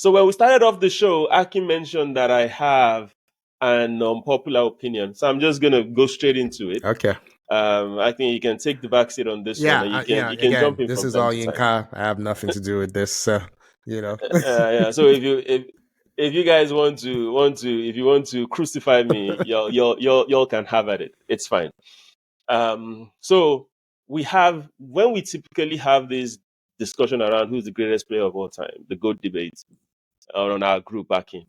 So when we started off the show, Aki mentioned that I have an unpopular opinion. So I'm just going to go straight into it. Okay. I think you can take the backseat on this one. And you can jump in this from is time all to time. Yinka. I have nothing to do with this. So, Yeah. So if you guys want to crucify me, y'all can have at it. It's fine. So when we typically have this discussion around who's the greatest player of all time, the GOAT debate on our group back in.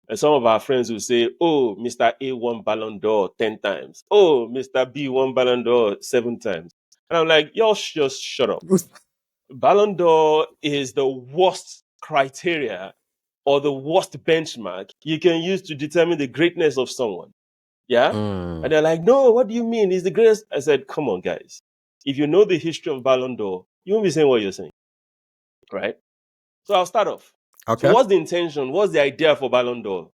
And some of our friends will say, oh, Mr. A won Ballon d'Or 10 times. Oh, Mr. B won Ballon d'Or 7 times. And I'm like, y'all just shut up. Ballon d'Or is the worst criteria or the worst benchmark you can use to determine the greatness of someone. Yeah? And they're like, no, what do you mean? He's the greatest. I said, come on, guys. If you know the history of Ballon d'Or, you won't be saying what you're saying. Right? So I'll start off. Okay. So what's the intention? What's the idea for Ballon d'Or?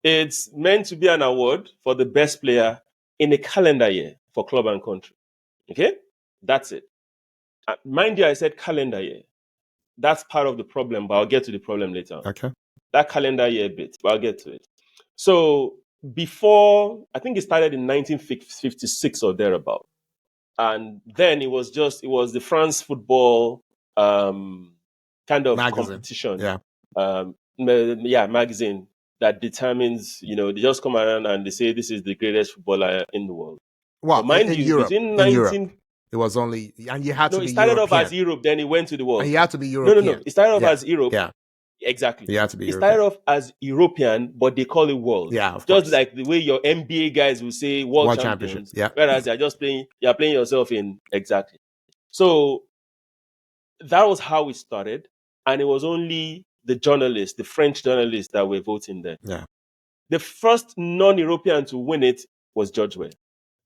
It's meant to be an award for the best player in a calendar year for club and country. Okay? That's it. Mind you, I said calendar year. That's part of the problem, but I'll get to the problem later. Okay. That calendar year bit, but I'll get to it. So before, I think it started in 1956 or thereabout. And then it was the France football kind of magazine. Competition. Yeah. Magazine that determines, they just come around and they say this is the greatest footballer in the world. Well, but mind in you, Europe, between in Europe, it was only, and you had to be European. It started off as Europe, then it went to the world. And you had to be European. No. It started off as Europe. Yeah. Exactly. You had to be European. It started off as European, but they call it world. Yeah, of just course. like the way your NBA guys will say world champions. Yeah. Whereas you're playing yourself in. Exactly. So that was how it started. And it was only the French journalists that were voting there. Yeah. The first non-European to win it was George Weah.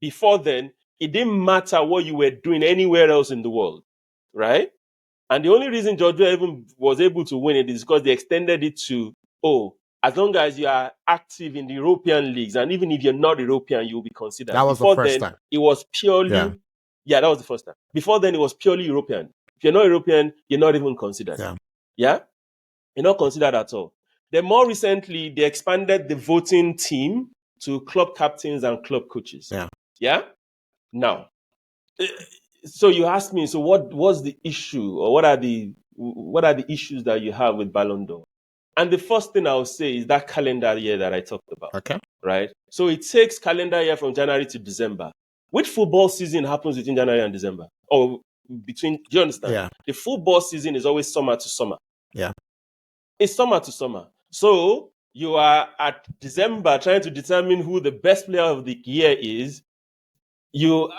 Before then, it didn't matter what you were doing anywhere else in the world, right? And the only reason George Weah even was able to win it is because they extended it to, as long as you are active in the European leagues, and even if you're not European, you'll be considered. That was Before the first then, time. It was purely, that was the first time. Before then, it was purely European. If you're not European, you're not even considered. Yeah? You're not considered at all. Then more recently, they expanded the voting team to club captains and club coaches. Yeah? Now, so you asked me, so what was the issue, or what are the issues that you have with Ballon d'Or? And the first thing I'll say is that calendar year that I talked about. Okay. Right? So it takes calendar year from January to December. Which football season happens between January and December? Or do you understand? Yeah. The football season is always summer to summer. Yeah. It's summer to summer. So you are at December trying to determine who the best player of the year is. You're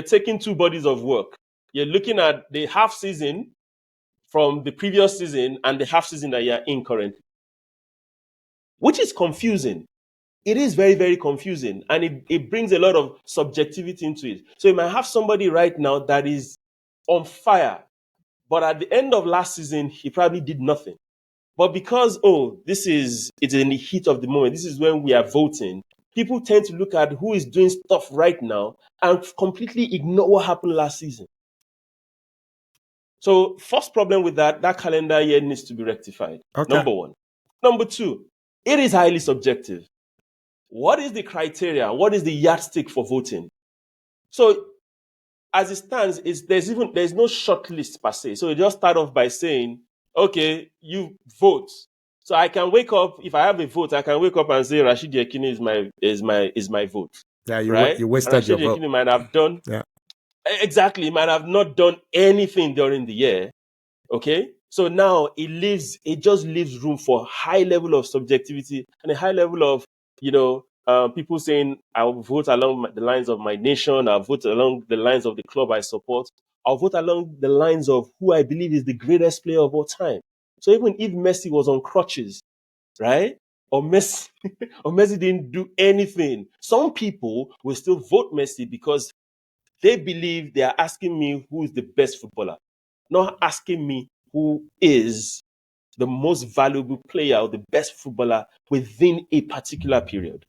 taking two bodies of work. You're looking at the half season from the previous season and the half season that you're in currently, which is confusing. It is very, very confusing, and it brings a lot of subjectivity into it. So you might have somebody right now that is on fire, but at the end of last season, he probably did nothing. But because, it's in the heat of the moment, this is when we are voting, people tend to look at who is doing stuff right now and completely ignore what happened last season. So first problem with that calendar year needs to be rectified. Okay. Number one. Number two, it is highly subjective. What is the criteria? What is the yardstick for voting? So as it stands, there's no short list per se. So you just start off by saying, okay, you vote. So I can wake up, if I have a vote, I can wake up and say Rashid Yekini is my vote. Yeah, right? You wasted your vote. Rashid Yekini might have done exactly, might have not done anything during the year. Okay? So now it just leaves room for high level of subjectivity and a high level of, people saying, I'll vote along the lines of my nation, I'll vote along the lines of the club I support, I'll vote along the lines of who I believe is the greatest player of all time. So even if Messi was on crutches, right? Or Messi didn't do anything, some people will still vote Messi because they believe they are asking me who is the best footballer, not asking me who is the most valuable player or the best footballer within a particular period.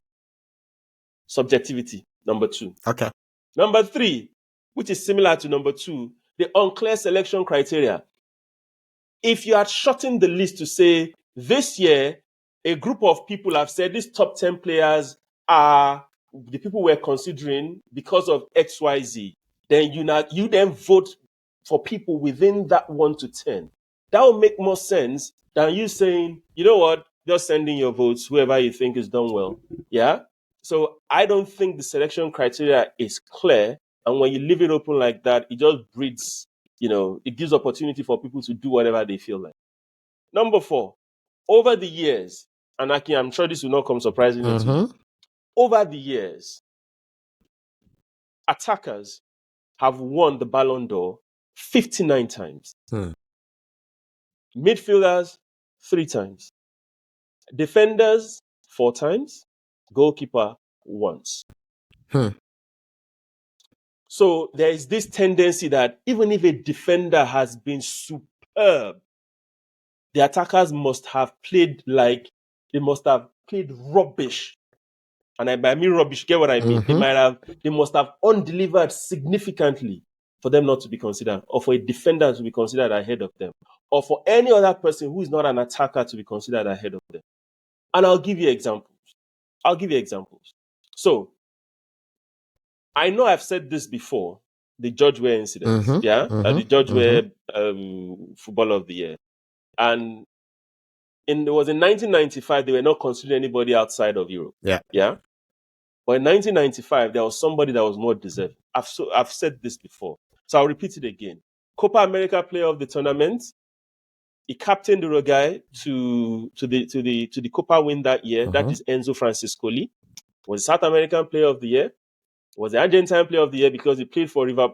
Subjectivity, number two. Okay. Number three, which is similar to number two, the unclear selection criteria. If you had shortened the list to say This year, a group of people have said these top 10 players are the people we're considering because of XYZ. Then you then vote for people within that 1 to 10. That will make more sense than you saying, you know what, just sending your votes, whoever you think is done well. Yeah? So I don't think the selection criteria is clear. And when you leave it open like that, it just breeds, it gives opportunity for people to do whatever they feel like. Number 4, over the years, and Aki, I'm sure this will not come surprisingly to you. Over the years, attackers have won the Ballon d'Or 59 times. Midfielders, 3 times. Defenders, 4 times. Goalkeeper, once. So there is this tendency that even if a defender has been superb, the attackers must have played rubbish. And by me rubbish, get what I mean? They must have undelivered significantly for them not to be considered, or for a defender to be considered ahead of them, or for any other person who is not an attacker to be considered ahead of them. And I'll give you examples. So, I know I've said this before, the George Weah incident, the George Weah Footballer of the Year. And it was in 1995, they were not considering anybody outside of Europe. Yeah. But in 1995, there was somebody that was more deserving. I've said this before, so I'll repeat it again. Copa America Player of the Tournament. He captained Uruguay to the Copa win that year. That is Enzo Franciscoli. Was South American Player of the Year. Was the Argentine Player of the Year because he played for River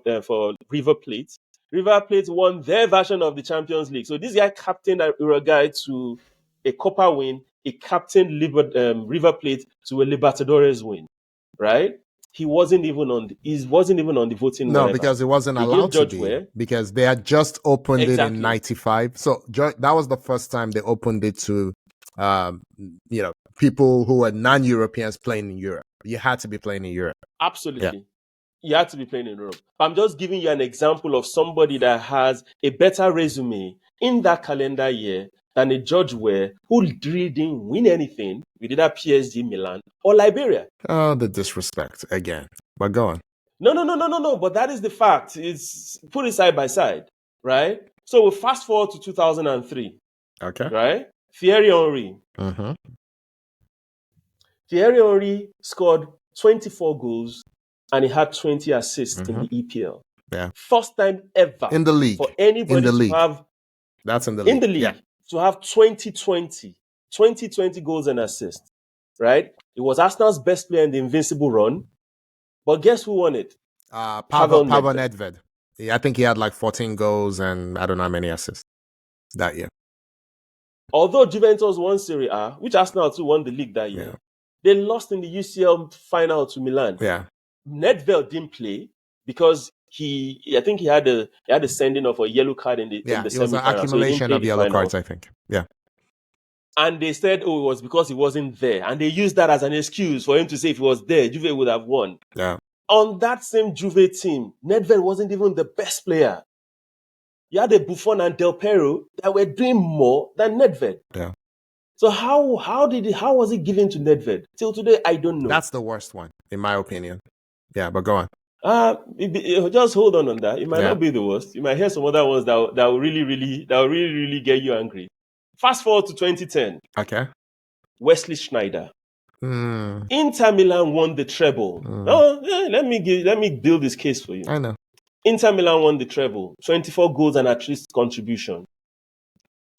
Plate. River Plate won their version of the Champions League. So this guy captained Uruguay to a Copa win. He captained River Plate to a Libertadores win. Right? He wasn't even on the voting. No, because he wasn't allowed to be, because they had just opened it in 95. So that was the first time they opened it to, people who were non-Europeans playing in Europe. You had to be playing in Europe. Absolutely. Yeah. You had to be playing in Europe. I'm just giving you an example of somebody that has a better resume in that calendar year than a George Weah who really didn't win anything with either PSG, Milan, or Liberia. Oh, the disrespect again. But go on. No. But that is the fact. It's put it side by side, right? So we'll fast forward to 2003. Okay. Right? Thierry Henry. Thierry Henry scored 24 goals and he had 20 assists in the EPL. Yeah. First time ever in the league for anybody to have. That's in the league. Yeah. To have 20 goals and assists, right? It was Arsenal's best player in the invincible run. But guess who won it? Pavel Nedved. I think he had like 14 goals and I don't know how many assists that year. Although Juventus won Serie A, which Arsenal too won the league that year, they lost in the UCL final to Milan. Yeah. Nedved didn't play because I think he had a sending of a yellow card in the semi-final. It was an accumulation of yellow cards, I think. Yeah. And they said, it was because he wasn't there. And they used that as an excuse for him to say if he was there, Juve would have won. Yeah. On that same Juve team, Nedved wasn't even the best player. You had a Buffon and Del Piero that were doing more than Nedved. Yeah. So how was it given to Nedved? Till today, I don't know. That's the worst one, in my opinion. Yeah, but go on. Just hold on that. It might not be the worst. You might hear some other ones that will really get you angry. Fast forward to 2010. Okay. Wesley Sneijder. Inter Milan won the treble. Let me build this case for you. I know. Inter Milan won the treble. 24 goals and at-least contribution.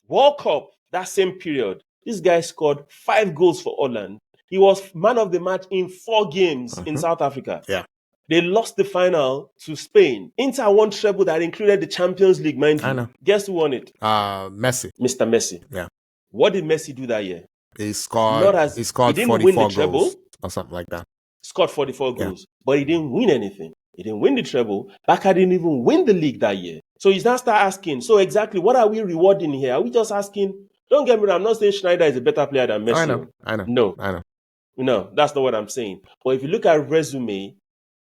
World Cup, that same period, this guy scored 5 goals for Holland. He was man of the match in 4 games in South Africa. Yeah. They lost the final to Spain. Inter won treble that included the Champions League, mind you. I know. Guess who won it? Messi. Mr. Messi. Yeah. What did Messi do that year? He scored 44 goals or something like that. Scored 44 goals, but he didn't win anything. He didn't win the treble. Barca didn't even win the league that year. So you now start asking, so exactly what are we rewarding here? Are we just asking? Don't get me wrong, I'm not saying Sneijder is a better player than Messi. I know. No, that's not what I'm saying. But if you look at resume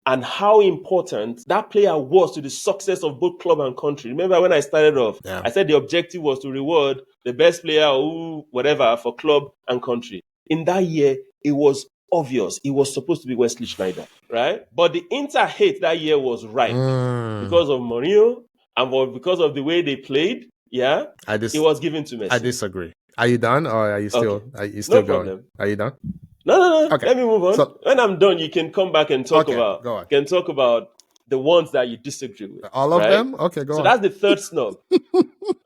and how important that player was to the success of both club and country. Remember when I started off, I said the objective was to reward the best player or whatever for club and country. In that year, it was obvious it was supposed to be Wesley Sneijder, right? But the Inter hate that year was ripe because of Mourinho and because of the way they played. Yeah, it was given to Messi. I disagree. Are you done, or are you still? Okay. Are you still going? Problem. Are you done? No. Okay. Let me move on. So, when I'm done, you can come back and talk about. Go on. Can talk about the ones that you disagree with. All of them? Okay, go on. So that's the third snub. No.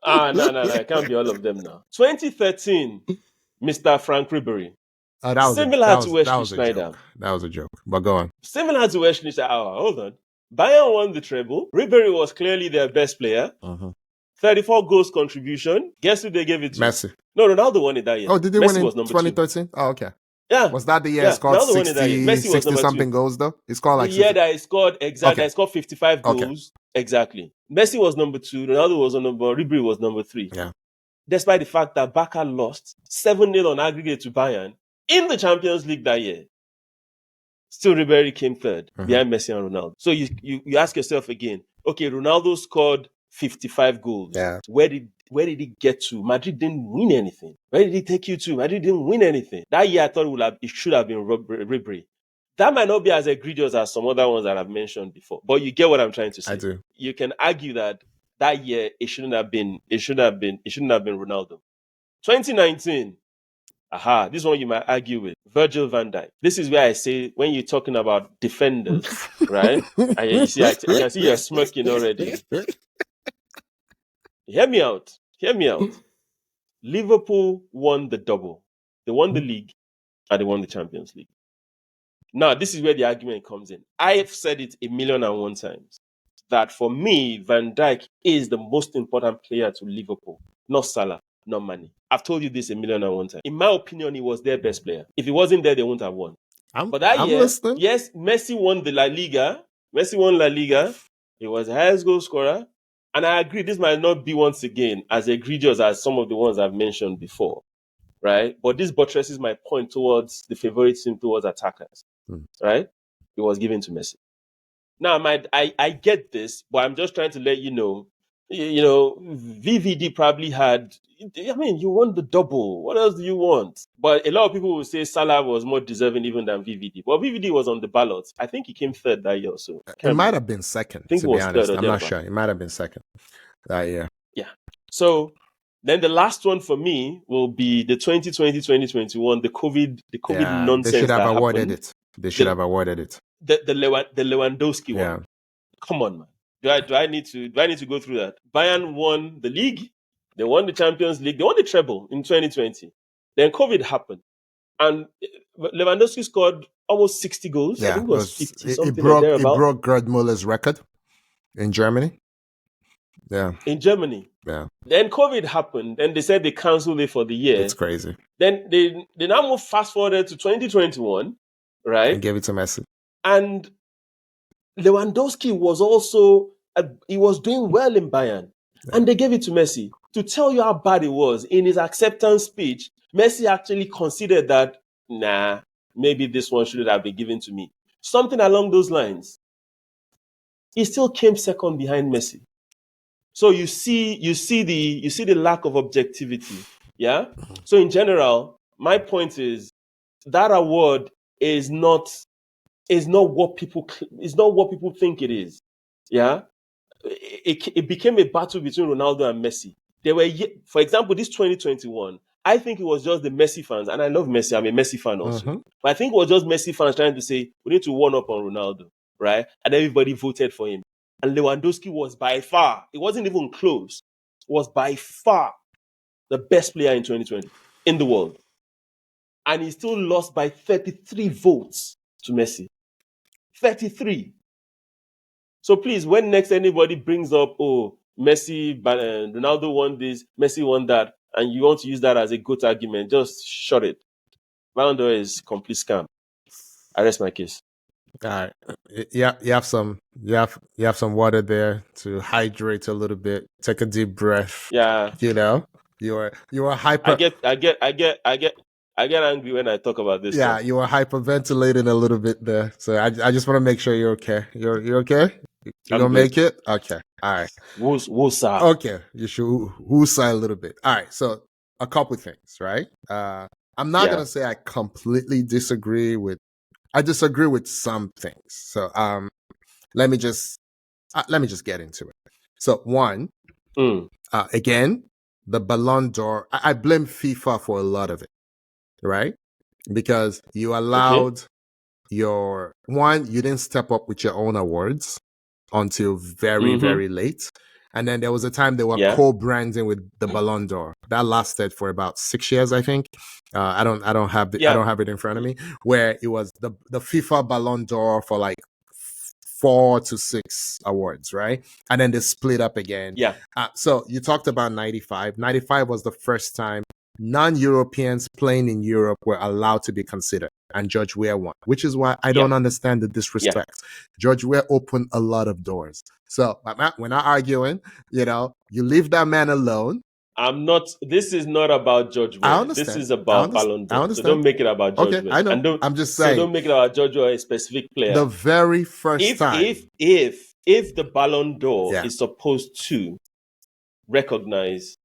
It can't be all of them now. 2013, Mr. Frank Ribery. Similar to Wesley Sneijder. That was a joke. But go on. Similar to Wesley Sneijder. Hold on. Bayern won the treble. Ribery was clearly their best player. 34 goals contribution. Guess who they gave it to? Messi. No, Ronaldo won it that year. Oh, did they win in 2013? Oh, okay. Yeah. Was that the year he scored 60 something goals though? He scored like that he scored exactly. Okay. He scored 55 goals. Okay. Exactly. Messi was number 2. Ronaldo was Ribery was number 3. Yeah. Despite the fact that Barca lost 7-0 on aggregate to Bayern in the Champions League that year, still Ribery came third behind Messi and Ronaldo. So you ask yourself again, okay, Ronaldo scored 55 goals. Yeah. Where did he get to? Madrid didn't win anything. Where did he take you to? Madrid didn't win anything. That year I thought it should have been Ribery. That might not be as egregious as some other ones that I've mentioned before, but you get what I'm trying to say. I do. You can argue that year it shouldn't have been Ronaldo. 2019. This one you might argue with. Virgil van Dijk. This is where I say when you're talking about defenders, right? You see, I can see you're smirking already. Hear me out. Liverpool won the double. They won the league and they won the Champions League. Now, this is where the argument comes in. I've said it 1,000,001 times that for me, Van Dijk is the most important player to Liverpool. Not Salah, not Mane. I've told you this 1,000,001 times. In my opinion, he was their best player. If he wasn't there, they wouldn't have won. But that year, listening. Yes, Messi won the La Liga. Messi won La Liga. He was the highest goal scorer. And I agree, this might not be once again as egregious as some of the ones I've mentioned before, right? But this buttresses my point towards the favoritism towards attackers, right? It was given to Messi. Now, I get this, but I'm just trying to let you know, VVD probably had, you won the double. What else do you want? But a lot of people will say Salah was more deserving even than VVD. But VVD was on the ballot. I think he came third that year. So it might have been second, to be honest. I'm not sure. It might have been second that year. Yeah. So then the last one for me will be the 2020-2021, the COVID nonsense. They should have awarded happened. it. They should have awarded it. The Lewandowski one. Come on, man. Do I need to go through that? Bayern won the league, they won the Champions League, they won the treble in 2020. Then COVID happened, and Lewandowski scored almost 60 goals. Yeah, I think it was 50 something. It broke Gerd Muller's record in Germany. Yeah, in Germany. Yeah. Then COVID happened, and they said they cancelled it for the year. It's crazy. Then they now move fast forwarded to 2021, right? And gave it to Messi. And Lewandowski was also, he was doing well in Bayern. Yeah. And they gave it to Messi. To tell you how bad it was, in his acceptance speech, Messi actually considered that, maybe this one shouldn't have been given to me. Something along those lines. He still came second behind Messi. So you see the lack of objectivity. Yeah? So in general, my point is that award is not what people think it is. Yeah, it became a battle between Ronaldo and Messi. For example, this 2021. I think it was just the Messi fans, and I love Messi. I'm a Messi fan also, but I think it was just Messi fans trying to say we need to one up on Ronaldo, right? And everybody voted for him. And Lewandowski was by far, it wasn't even close, was by far the best player in 2020 in the world, and he still lost by 33 votes to Messi. 33. So please, when next anybody brings up, Messi, Ronaldo won this, Messi won that, and you want to use that as a good argument, just shut it. Ballon d'Or is complete scam. I rest my case. All right. Yeah, you have some water there to hydrate a little bit. Take a deep breath. Yeah. You were hyper. I get I get angry when I talk about this Yeah, stuff. you were hyperventilating a little bit there. So I just want to make sure you're okay. You're okay? You're I'm gonna good. make it? Okay. All right. Wosa. Okay. You should woosah a little bit. All right. So a couple things, right? I'm not Yeah. gonna say I completely disagree with I disagree with some things. So let me just get into it. So one, again, the Ballon d'Or, I blame FIFA for a lot of it, right? Because you allowed you didn't step up with your own awards until very, very late. And then there was a time they were co-branding with the Ballon d'Or. That lasted for about 6 years, I think. I don't have it in front of me. Where it was the FIFA Ballon d'Or for like 4 to 6 awards, right? And then they split up again. Yeah. So you talked about 95. 95 was the first time non-Europeans playing in Europe were allowed to be considered, and George Weah won, which is why I don't understand the disrespect. George Weah opened a lot of doors. So we're not arguing, you leave that man alone. This is not about George Weah. This is about Ballon d'Or. So don't make it about George Weah. I know. I'm just saying. So don't make it about George Weah, a specific player. The very first time. If the Ballon d'Or is supposed to recognize,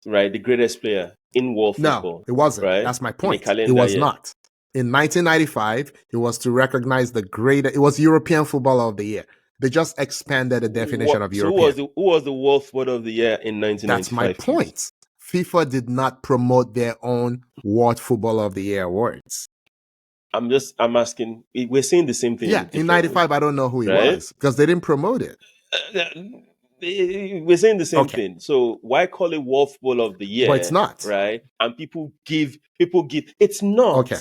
right, the greatest player in world football. No, it wasn't. Right? That's my point. It was not. In 1995, it was to recognize it was European Footballer of the Year. They just expanded the definition of European. Who was the World Footballer of the Year in 1995? That's my point. FIFA did not promote their own World Footballer of the Year awards. I'm asking. We're saying the same thing. Yeah, in 95, I don't know who he was because they didn't promote it. We're saying the same thing. So why call it World Footballer of the Year? But it's not. Right? And people give. It's not. Okay.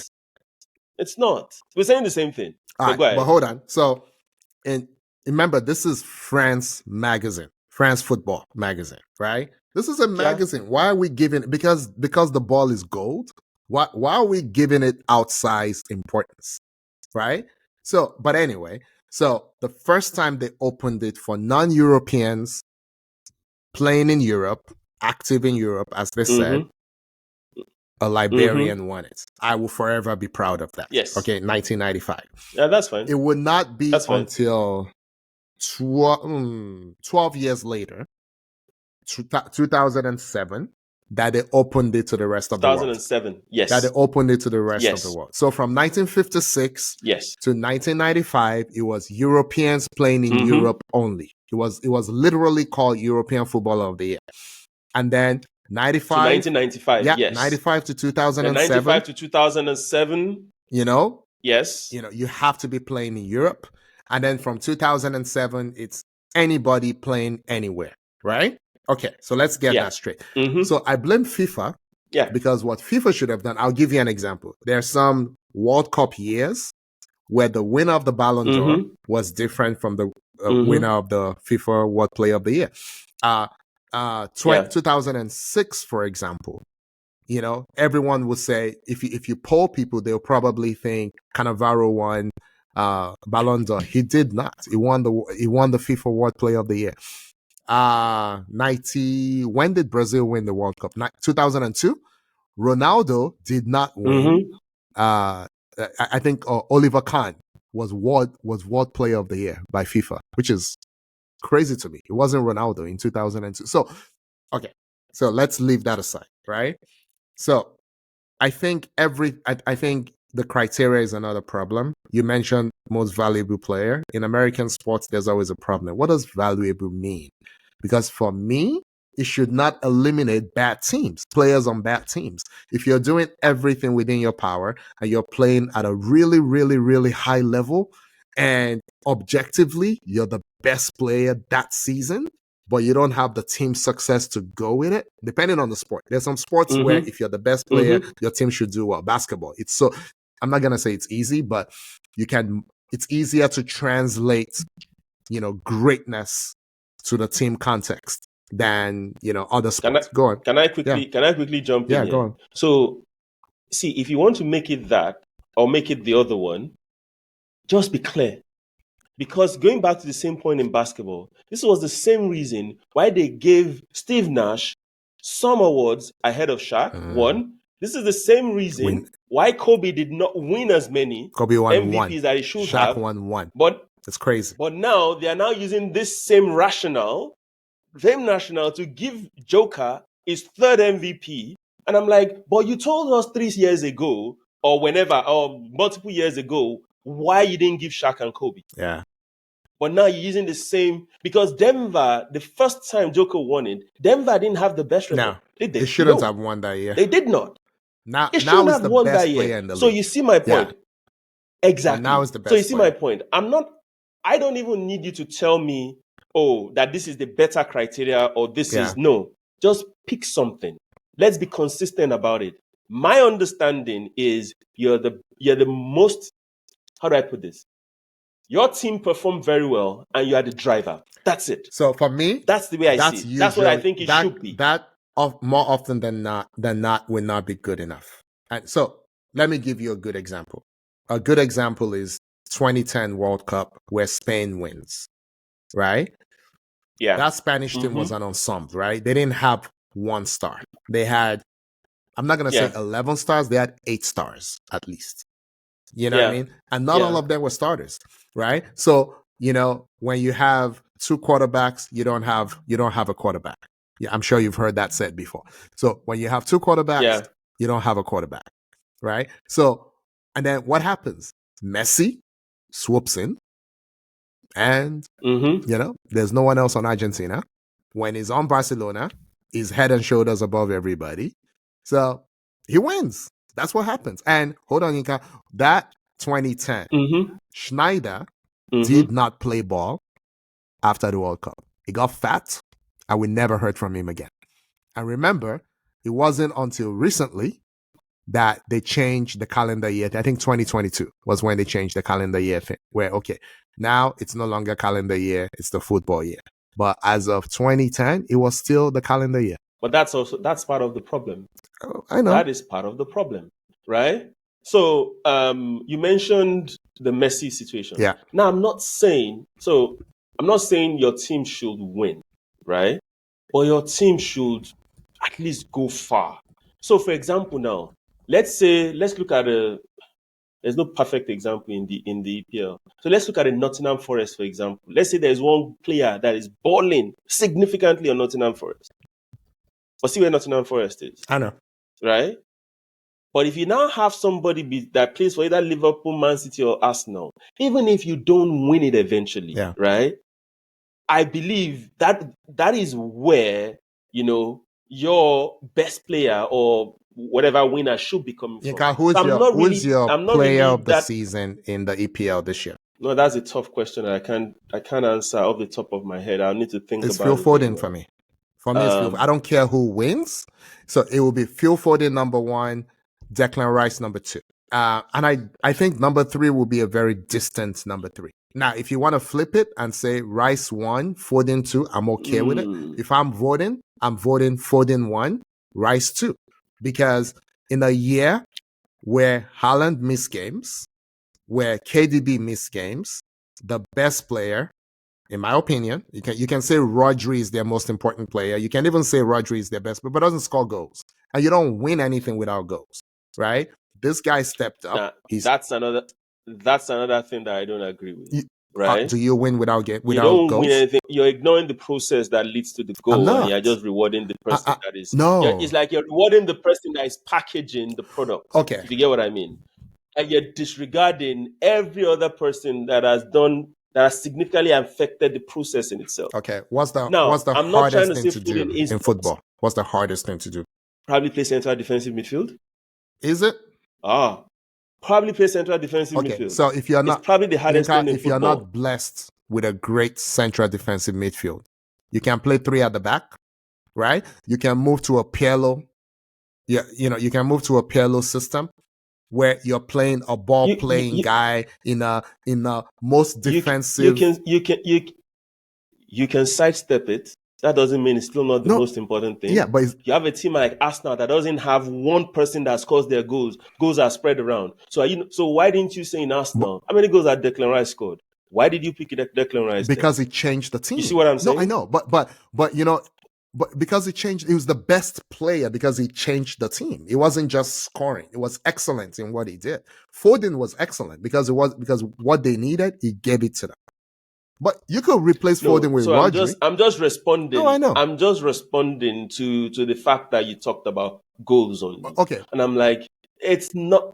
It's not. We're saying the same thing. All right, but hold on. So, remember, this is France Football Magazine, right? This is a magazine. Why are we giving it? Because the ball is gold. Why are we giving it outsized importance, right? So, but anyway, so the first time they opened it for non-Europeans playing in Europe, active in Europe, as they said, a Liberian won it. I will forever be proud of that. Yes. Okay, 1995. Yeah, that's fine. It would not be until 12 years later, 2007, that they opened it to the rest of the world. 2007, yes. That they opened it to the rest of the world. So from 1956 to 1995, it was Europeans playing in Europe only. It was literally called European Footballer of the Year. And then 95 to 1995, yes. 95 to 2007. 95 to 2007. Yes. You have to be playing in Europe. And then from 2007, it's anybody playing anywhere, right? Okay, so let's get that straight. So I blame FIFA because what FIFA should have done, I'll give you an example. There are some World Cup years where the winner of the Ballon d'Or was different from the winner of the FIFA World Player of the Year. 2006, for example, everyone would say, if you poll people, they'll probably think Cannavaro won Ballon d'Or. He did not. He won the FIFA World Player of the Year. 90. When did Brazil win the World Cup? 2002. Ronaldo did not win. I think Oliver Kahn was World Player of the Year by FIFA, which is crazy to me. It wasn't Ronaldo in 2002. So, okay. So let's leave that aside, right? So I think I think the criteria is another problem. You mentioned most valuable player. In American sports, there's always a problem. What does valuable mean? Because for me, it should not eliminate bad teams, players on bad teams. If you're doing everything within your power and you're playing at a really, really, really high level, and objectively, you're the best player that season, but you don't have the team success to go with it, depending on the sport. There's some sports where if you're the best player, your team should do well. Basketball, I'm not going to say it's easy, but it's easier to translate, greatness to the team context than, other sports. Go on. Can I quickly jump in? Yeah, go on. So, see, if you want to make it that or make it the other one, just be clear. Because going back to the same point in basketball, this was the same reason why they gave Steve Nash some awards ahead of Shaq, one, This is the same reason why Kobe did not win as many MVPs that he should have. Shaq won one. But it's crazy. But now they are now using this same rationale to give Joker his third MVP. And I'm like, but you told us 3 years ago, or whenever, or multiple years ago, why you didn't give Shaq and Kobe. Yeah. But now you're using the same, because Denver, the first time Joker won it, Denver didn't have the best record. No, did they? They shouldn't have won that year. They did not. Now it's the won best that player year. in the league. So you see my point. Yeah. Exactly. Now it's the best. So you see player. my point. I don't even need you to tell me, that this is the better criteria or this is no. Just pick something. Let's be consistent about it. My understanding is you're the most, how do I put this? Your team performed very well and you are the driver. That's it. So for me, that's the way I see it. Usually, that's what I think it should be. That more often than not will not be good enough. And so let me give you a good example. A good example is 2010 World Cup where Spain wins, right? Yeah. That Spanish team was an ensemble, right? They didn't have one star. They had, I'm not going to say 11 stars. They had 8 stars at least. You know what I mean? And not all of them were starters, right? So, when you have 2 quarterbacks, you don't have a quarterback. Yeah, I'm sure you've heard that said before. So when you have 2 quarterbacks, you don't have a quarterback, right? So, and then what happens? Messi swoops in and, there's no one else on Argentina. When he's on Barcelona, he's head and shoulders above everybody. So he wins. That's what happens. And hold on, Yinka, that 2010, Schneider did not play ball after the World Cup. He got fat and we never heard from him again. And remember, it wasn't until recently that they changed the calendar year. I think 2022 was when they changed the calendar year thing, where, now it's no longer calendar year, it's the football year. But as of 2010, it was still the calendar year. But that's part of the problem. Oh, I know. That is part of the problem, right? So you mentioned the Messi situation. Yeah. Now, I'm not saying your team should win, right? But your team should at least go far. So, for example, now, let's look at there's no perfect example in the EPL. So let's look at the Nottingham Forest, for example. Let's say there's one player that is balling significantly on Nottingham Forest. But see where Nottingham Forest is. I know. Right? But if you now have somebody that plays for either Liverpool, Man City, or Arsenal, even if you don't win it eventually, right? I believe that is where, your best player or whatever winner should be coming from. Who's your player of the season in the EPL this year? No, that's a tough question. I can't answer off the top of my head. I'll need to think about it. It's Phil Foden for me. For me, it's Phil. I don't care who wins. So it will be Phil Foden number 1, Declan Rice number 2. And I think number 3 will be a very distant number 3. Now, if you want to flip it and say Rice 1, Foden 2, I'm okay with it. If I'm voting Foden 1, Rice 2. Because in a year where Haaland missed games, where KDB missed games, the best player, in my opinion, you can say Rodri is their most important player. You can even say Rodri is their best, but doesn't score goals. And you don't win anything without goals, right? This guy stepped up. That's another thing that I don't agree with. Right? Do you win without goals? You don't win anything. You're ignoring the process that leads to the goal, and you're just rewarding the person that is. No, it's like you're rewarding the person that is packaging the product. Okay, if you get what I mean, and you're disregarding every other person that has significantly affected the process in itself. Okay, what's the hardest thing to do in football? What's the hardest thing to do? Probably play central defensive midfield. Is it? Probably play central defensive midfield. So if you're not, it's probably the hardest thing in if you're football. not blessed with a great central defensive midfield, you can play 3 at the back, right? You can move to a Pirlo. You can move to a Pirlo system where you're playing a ball playing guy in a most defensive. You can sidestep it. That doesn't mean it's still not the most important thing. Yeah, but you have a team like Arsenal that doesn't have one person that scores their goals. Goals are spread around. So why didn't you say in Arsenal, how many goals that Declan Rice scored? Why did you pick Declan Rice? Because he changed the team. You see what I'm saying? No, I know, but But because he was the best player because he changed the team. It wasn't just scoring; it was excellent in what he did. Foden was excellent because what they needed, he gave it to them. But you could replace Foden with so Rodri. I'm just responding. No, I know. I'm just responding to the fact that you talked about goals only. Okay. And I'm like, it's a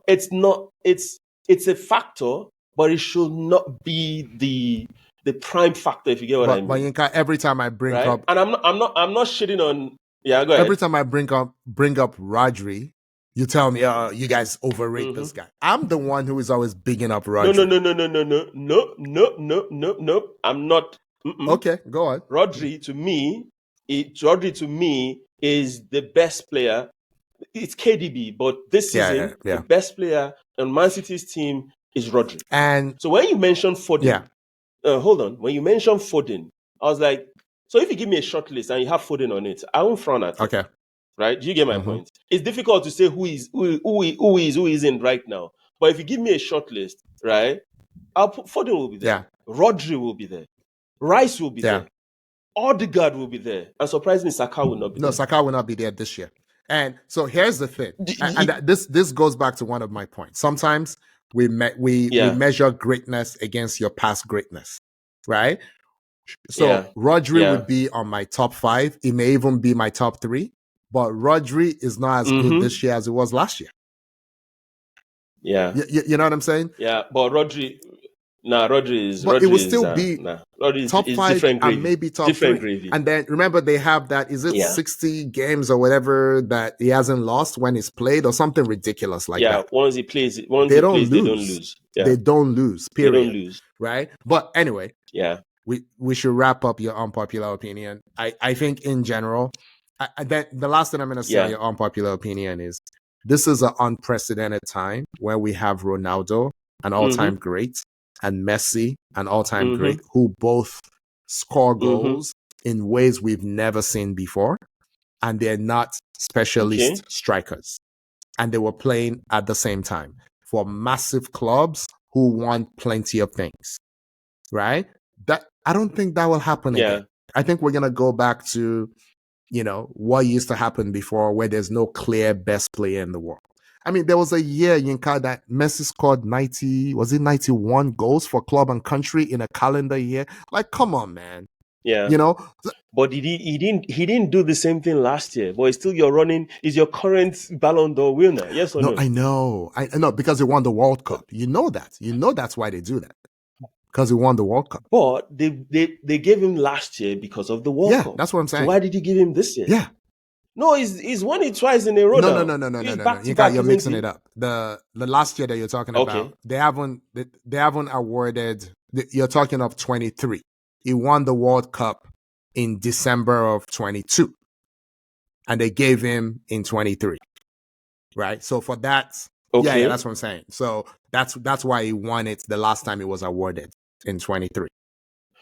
factor, but it should not be the prime factor, if you get what I mean. But Yinka, every time I bring up, and I'm not shitting on. Yeah, go ahead. Every time I bring up Rodri, you tell me, "Oh, you guys overrate this guy." I'm the one who is always bigging up Rodri. No. I'm not. Okay, go on. Rodri to me is the best player. It's KDB, but this season the best player on Man City's team is Rodri. And so when you mentioned Foden, hold on. When you mentioned Foden, I was like, so if you give me a short list and you have Foden on it, I won't frown at it. Okay. Right? Do you get my point? It's difficult to say who is in right now. But if you give me a short list, right, Foden will be there. Yeah. Rodri will be there. Rice will be there. Odegaard will be there. And surprisingly, Saka will not be there. No, Saka will not be there this year. And so here's the thing. And this goes back to one of my points. Sometimes we measure greatness against your past greatness, right? So Rodri would be on my top 5. It may even be my top 3. But Rodri is not as good this year as it was last year. Yeah. You know what I'm saying? Yeah, but Rodri is... But Rodri it will still be top 5 and maybe top 3. Gravy. And then remember they have that, 60 games or whatever that he hasn't lost when he's played or something ridiculous like that. Yeah, once he plays, they don't lose. Yeah. They don't lose, period. They don't lose. Right? But anyway. Yeah. We should wrap up your unpopular opinion. I think in general... the last thing I'm going to say on your unpopular opinion is this is an unprecedented time where we have Ronaldo, an all-time great, and Messi, an all-time great, who both score goals in ways we've never seen before. And they're not specialist strikers. And they were playing at the same time for massive clubs who won plenty of things. Right? I don't think that will happen again. I think we're going to go back to what used to happen before where there's no clear best player in the world. I mean, there was a year, Yinka, that Messi scored 91 goals for club and country in a calendar year? Like, come on, man. Yeah. But he didn't do the same thing last year. But still is your current Ballon d'Or winner, yes or no? No, I know, because he won the World Cup. You know that. That's why they do that. Because he won the World Cup. But they gave him last year because of the World Cup. Yeah, that's what I'm saying. So why did you give him this year? Yeah. No, he's won it twice in a row. No. You're mixing it up. The last year that you're talking about, they haven't awarded. You're talking of 23. He won the World Cup in December of 22, and they gave him in 23. Right. So for that, yeah, that's what I'm saying. So that's why he won it the last time it was awarded in 23.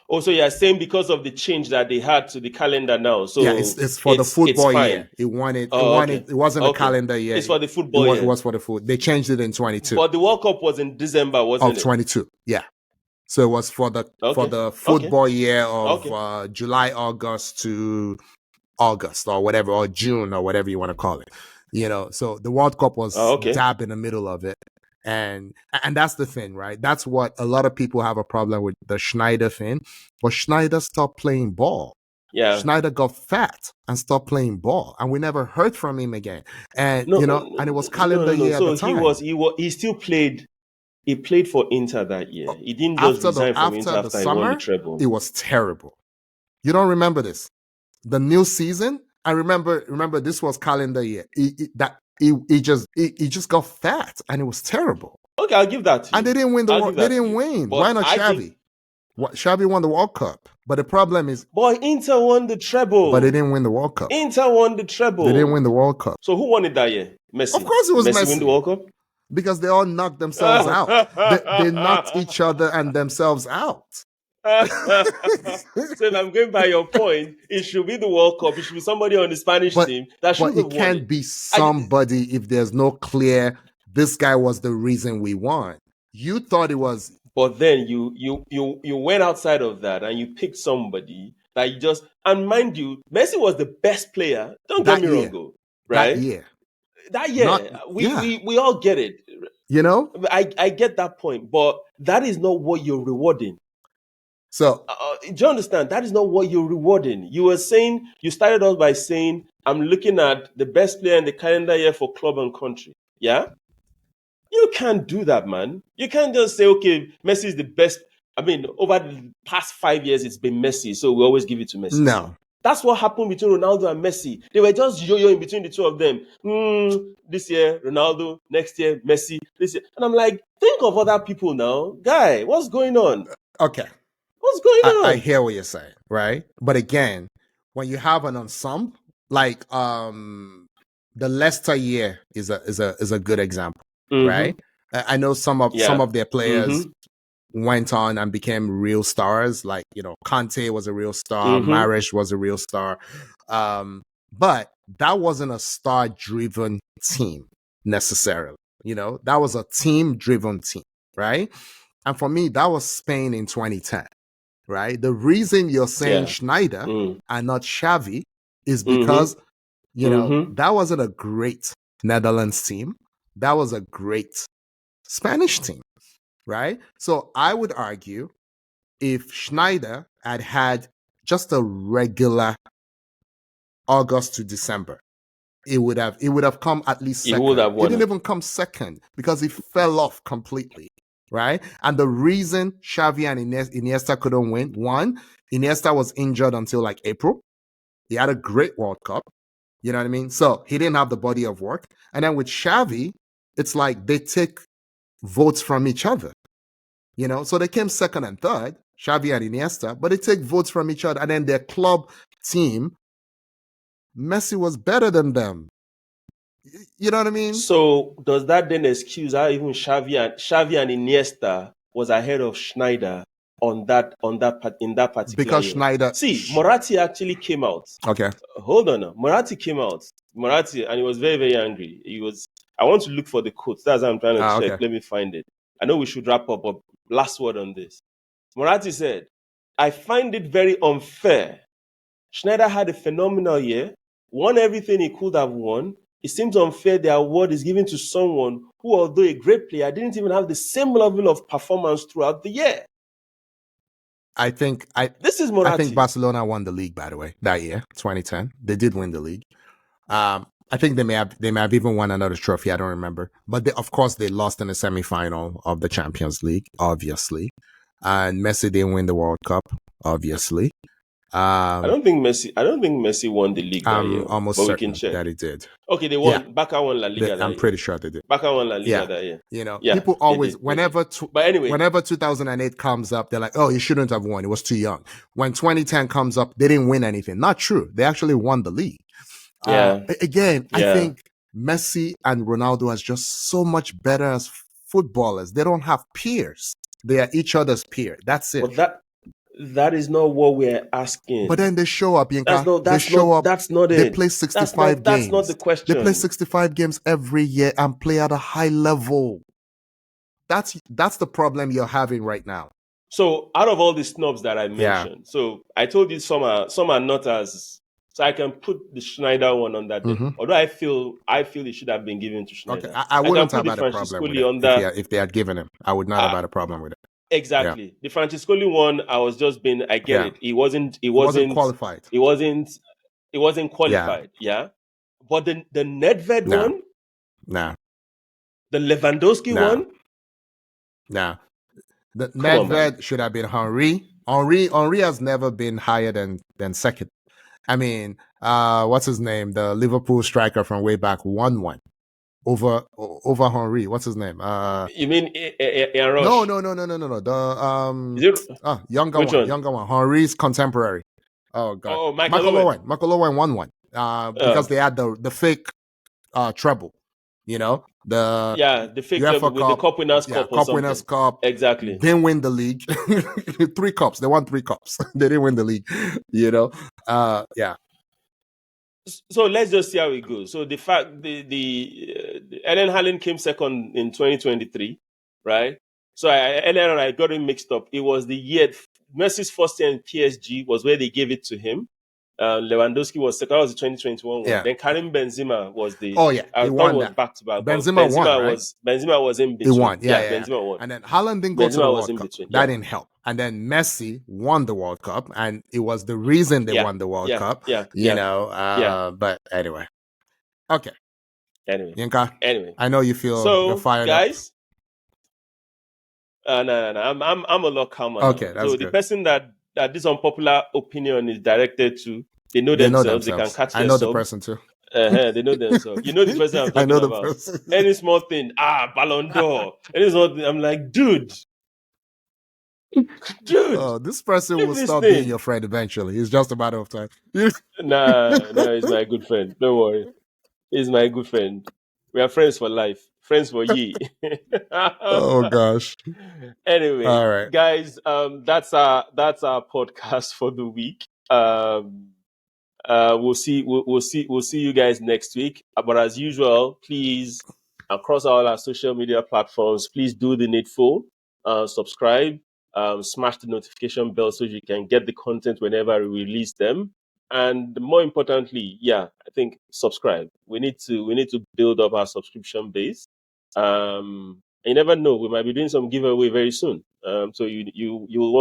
Also, you're saying because of the change that they had to the calendar now. So yeah, it's for the football year. He won it. It wasn't a calendar year. It's for the football year. It was for the football. They changed it in 22. But the World Cup was in December, wasn't it? Of 22. Yeah. So it was for the football year of July, August to August or whatever, or June or whatever you want to call it. So the World Cup was dab in the middle of it. And that's the thing, right? That's what a lot of people have a problem with, the Schneider thing. But Schneider stopped playing ball. Yeah. Schneider got fat and stopped playing ball. And we never heard from him again. And, and it was calendar year at the time. He still played. He played for Inter that year. He didn't just resign from Inter after he won the treble. It was terrible. You don't remember this? The new season? I remember this was calendar year. He just got fat and it was terrible. Okay, I'll give that to you. And they didn't win They didn't win. Why not Xavi? Xavi won the World Cup. But the problem is... Boy, Inter won the treble. But they didn't win the World Cup. Inter won the treble. They didn't win the World Cup. So who won it that year? Messi. Of course it was Messi. Messi won the World Cup? Because they all knocked themselves out. They knocked each other and themselves out. So if I'm going by your point, it should be the World Cup. It should be somebody on the Spanish team that should have won. But it can't be somebody if there's no clear, this guy was the reason we won. You thought it was... But then you went outside of that and you picked somebody that you just, and mind you, Messi was the best player. Don't get that me wrong, year. go That right. year. That Not year, yeah. we all get it. You know? I get that point, but that is not what you're rewarding. So Do you understand? That is not what you're rewarding. You were saying, you started off by saying, I'm looking at the best player in the calendar year for club and country. Yeah? You can't do that, man. You can't just say, okay, Messi is the best. I mean, over the past 5 years, it's been Messi, so we always give it to Messi. no. That's what happened between Ronaldo and Messi. They were just yo-yo in between the two of them. This year, Ronaldo. Next year, Messi. This year. And I'm like, think of other people now. Guy, what's going on? Okay. What's going I on? hear what you're saying, right? But again, when you have an ensemble, like the Leicester year is a good example, right? I know some of their players went on and became real stars. Like, Conte was a real star, Mahrez was a real star. But that wasn't a star-driven team necessarily. That was a team-driven team, right? And for me, that was Spain in 2010, right? The reason you're saying Schneider and not Xavi is because, that wasn't a great Netherlands team. That was a great Spanish team, right? So I would argue if Schneider had just a regular August to December, it would have come at least He would second. have It won didn't it. even come second because it fell off completely, right? And the reason Xavi and Iniesta couldn't win, one, Iniesta was injured until like April. He had a great World Cup. You know what I mean? So he didn't have the body of work. And then with Xavi, it's like they take votes from each other. So they came second and third, Xavi and Iniesta, but they take votes from each other. And then their club team, Messi was better than them. You know what I mean? So does that then excuse how even Xavi and Iniesta was ahead of Schneider in that particular Because year? Schneider. See, Moratti actually came out. Okay. Hold on now. Moratti came out. Moratti, and he was very, very angry. I want to look for the quote. That's what I'm trying to check. Okay. Let me find it. I know we should wrap up, but last word on this. Moratti said, I find it very unfair. Schneider had a phenomenal year, won everything he could have won. It seems unfair the award is given to someone who, although a great player, didn't even have the same level of performance throughout the year. This is Moratti. I think Barcelona won the league, by the way, that year, 2010. They did win the league. I think they may have even won another trophy. I don't remember, but of course they lost in the semifinal of the Champions League, obviously, and Messi didn't win the World Cup, obviously. I don't think Messi won the league that year. Almost but certain we can check. that he did. Okay, they won. Barca won La Liga that year. I'm pretty sure they did. Barca won La Liga that year. People always, whenever but anyway, whenever 2008 comes up, they're like, oh, you shouldn't have won. It was too young. When 2010 comes up, they didn't win anything. Not true. They actually won the league. I think Messi and Ronaldo are just so much better as footballers. They don't have peers. They are each other's peer. That's it. But that is not what we're asking. But then they show up, Yinka. That's not it. They play 65 games. That's not the question. They play 65 games every year and play at a high level. That's the problem you're having right now. So out of all the snubs that I mentioned, so I told you some are not as. So I can put the Schneider one on that. Although I feel it should have been given to Schneider. Okay, I wouldn't have had a problem with it if they had given him. I would not have had a problem with it. Exactly. Yeah. The Francescoli one, I was just being. I get it. He wasn't qualified. He wasn't qualified. Yeah. But the Nedved one. Nah. The Lewandowski one. Nah. The Nedved should have been Henry. Henry has never been higher than second. I mean, what's his name? The Liverpool striker from way back won one over Henry. What's his name? You mean Aaron Rush? No. The younger one. Henry's contemporary. Oh god. Oh, Michael Owen. Michael Owen won one. Because they had the fake treble. The fake treble with the Cup Winners' Cup or something. Winners' Cup. Exactly. Didn't win the league. 3 cups. They won 3 cups. They didn't win the league. So let's just see how it goes. So the fact the Ellen Haaland came second in 2023, right? So I got it mixed up. It was the year Messi's first year in PSG was where they gave it to him. Lewandowski was second. That was the 2021 one. Yeah. Then Karim Benzema was the. Oh yeah, I he thought it won was that. back to back, but Benzema won, right? Benzema was in He between. won. Yeah, yeah, yeah. Benzema won. And then Haaland didn't go to Benzema the was World in Cup. between. That Yeah. didn't help. And then Messi won the World Cup, and it was the reason they Yeah. won the World Yeah. Cup. Yeah. You Yeah. know. Yeah. But anyway, okay. Anyway. Yinka, Anyway. I know you feel you're So, fired guys, no. I'm a lot calmer Okay, now. that's So the good. person that this unpopular opinion is directed to, they know They know themselves. They can themselves. catch I their know the sub. person too. They know themselves. You know the person I'm I talking know the about. person. Any small thing, Ballon d'Or. Any small thing, I'm like, dude, Oh, this person leave will this stop being thing. your friend eventually. It's just a matter of time. Nah, he's my good friend. Don't worry, he's my good friend. We are friends for life, friends for ye. Oh gosh. Anyway, All right. guys, that's our podcast for the week. We'll see you guys next week. But as usual, please, across all our social media platforms, please do the needful. Subscribe, smash the notification bell so you can get the content whenever we release them. And more importantly, I think subscribe. We need to build up our subscription base. You never know, we might be doing some giveaway very soon. So you will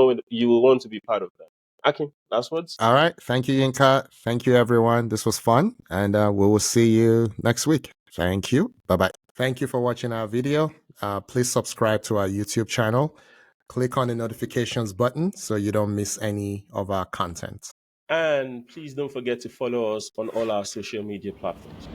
want to be part of that. Okay, last words. All right. Thank you, Yinka. Thank you, everyone. This was fun. And we will see you next week. Thank you. Bye-bye. Thank you for watching our video. Please subscribe to our YouTube channel. Click on the notifications button so you don't miss any of our content. And please don't forget to follow us on all our social media platforms.